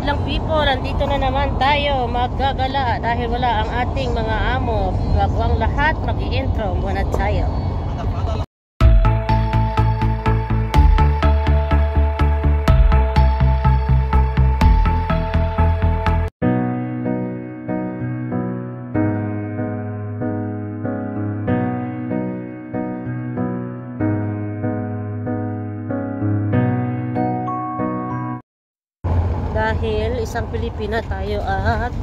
Madlang people, nandito na naman tayo maggagala dahil wala ang ating mga amo. Bago ang lahat, mag-i-intro muna tayo. Dahil isang Pilipina tayo at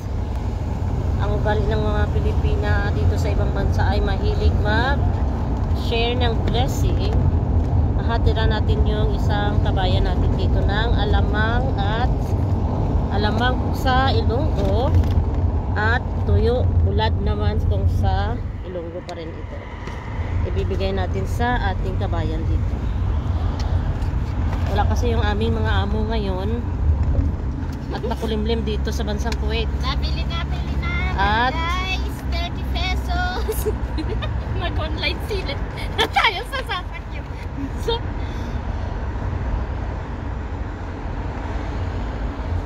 ang ugali ng mga Pilipina dito sa ibang bansa ay mahilig mag-share ng blessing. Mahatira natin yung isang kabayan natin dito ng alamang sa Ilonggo at tuyo ulad naman kung sa Ilonggo pa rin ito. Ibibigay natin sa ating kabayan dito. Wala kasi yung aming mga amo ngayon at nakulimlim dito sa bansang Kuwait. Nabili na at guys, 30 pesos. Mag-online sila tayo sa sasakyan. So,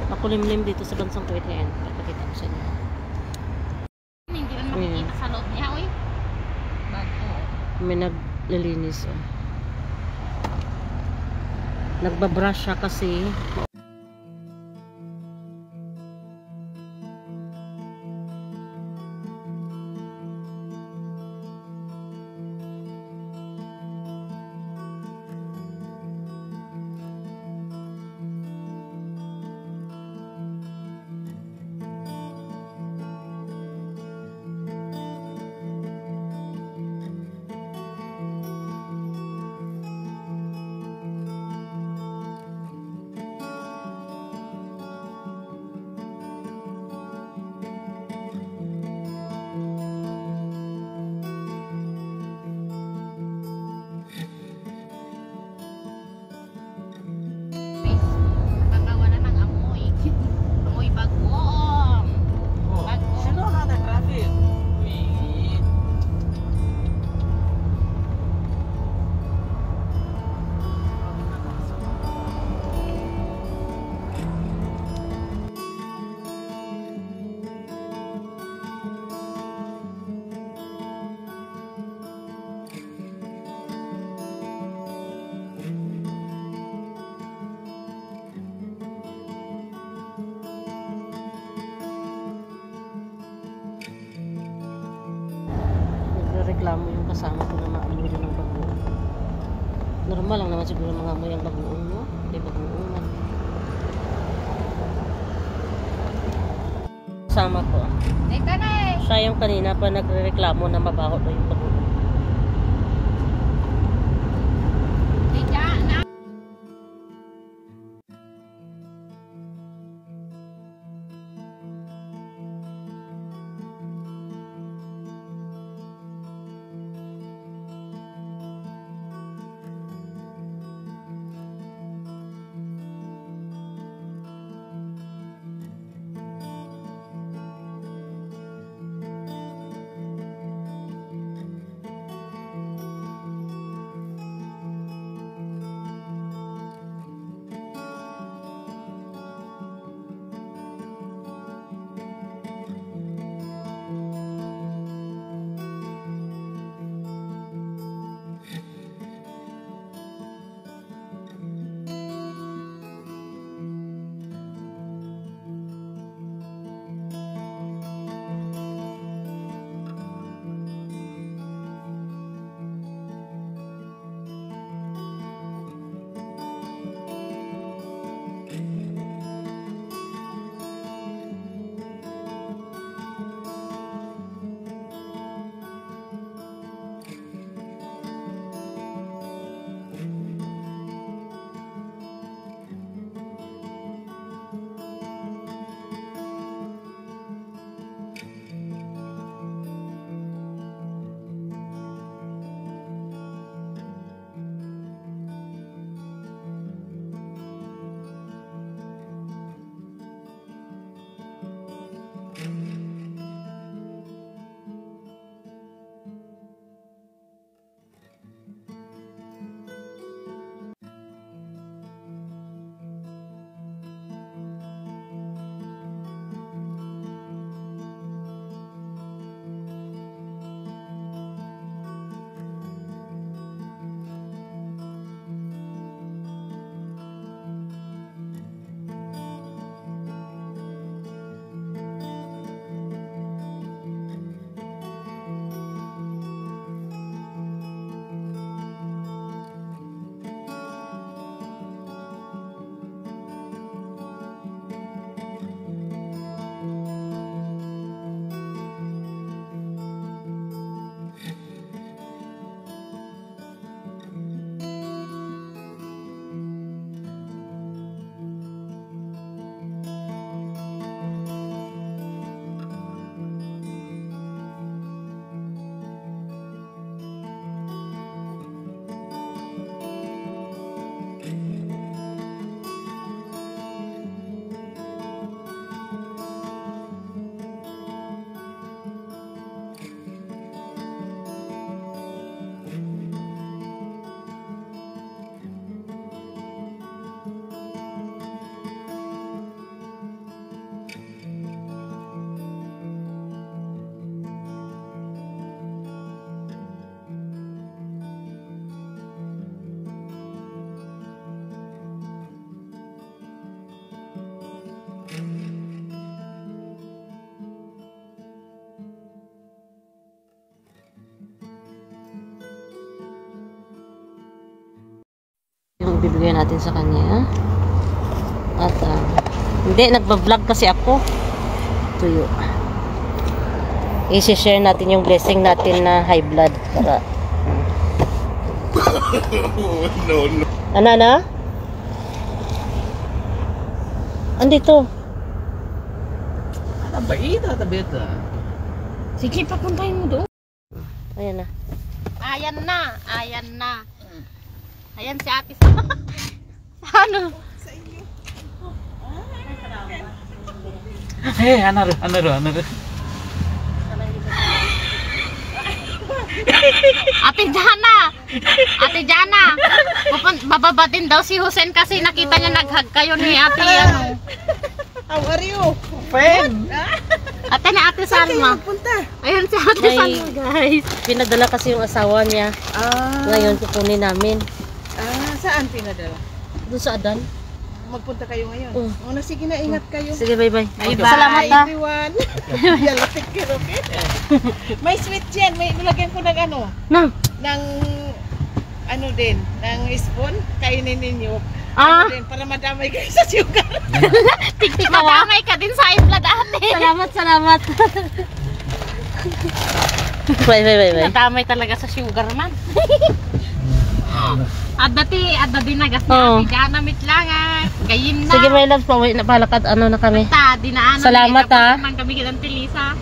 nakulimlim dito sa bansang Kuwait ngayon. Papakita ko sa inyo. Hindi man makikita sa loob niya, oy. Bago. May naglilinis. Oh. Nagbabrush siya kasi. Reklamo yung kasama ko na maamoy ng bagoong. Normal lang naman siguro mga amoy ang bagoong, no? Hindi bagoong man. Kasama ko. Ito na eh. Siya yung kanina pa nagrereklamo na mabaho daw yung bagoong. ibibigay natin sa kanya. At hindi, nagba-vlog kasi ako. Tuyo. I-share natin yung blessing natin na high blood para no. Ana? Andito. Ano ba ita tabeta? Sige, papuntahin mo doon. Ayan na. Ayan na. Ayan na. Ayan si ate sa... Ano? Ano ro? Ate Jana! Ate Jana! Bababa din daw si Husen kasi nakita niya nag-hug kayo ni ate ano. How are you? Friend! Ate ni ate Salma. Punta. Ayan si ate May- Salma guys. Pinadala kasi yung asawa niya. Ngayon kukunin namin. Saan pinadala? Doon sa Adan. Magpunta kayo ngayon. Mm. Sige na, ingat kayo. Sige, bye-bye. Bye-bye. Salamat ha. Everyone. Yalla, take care, okay? May sweet yan. May nilagyan ko ng ano. Na. Ng ano din. Ng spoon. Kainin ninyo. Ah. Ano din, para madamay kayo sa sugar. Tiktik madamay ka din sa blood ate. Salamat. Bye. Nadamay talaga sa sugar man. Ada din nagas Oo. na ate Jana mitlangan. Gayin na. Sige, my love, pauwi na palakad. Ano na kami. Dinaanan. Salamat, ha. Nang kami kitang tilisa.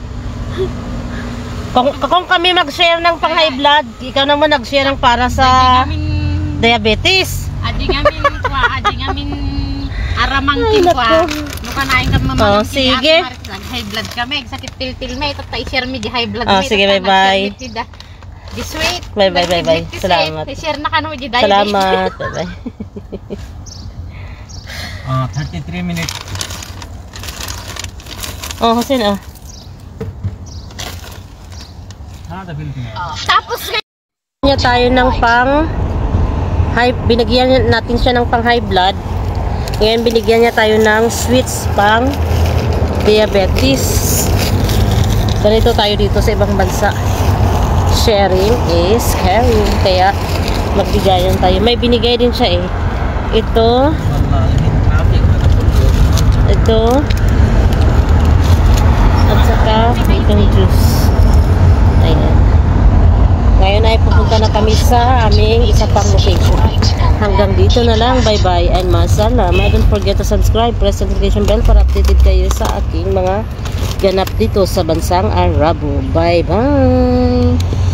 Kung kami mag-share ng pang high blood, ikaw naman nag-share ng para sa diabetes. Adi ngamin aramangkin Ay, ko. naku. Nuka nain kami Oh, mamangkin. sige. High blood kami. Sakit til may. Tatay share mi di high blood. Oh, sige, bye-bye. Di sweet. Bye. Salamat. Share na kanu di dahil. Salamat. Bye-bye. 33 minutes. Oh, Hussein, oh. Tapos Niya tayo ng pang high, binigyan natin siya ng pang high blood. Ngayon binigyan niya tayo ng sweets pang diabetes. Ganito tayo dito sa ibang bansa. Sharing is caring. Kaya magbigayan tayo. May binigay din siya eh. Ito. At saka itong juice. Ayan. Ngayon ay pupunta na kami sa aming isa pang location. Hanggang dito na lang. Bye-bye and masalamat. Don't forget to subscribe. Press the notification bell para updated kayo sa aking mga ganap dito sa bansang Arabo. Bye-bye!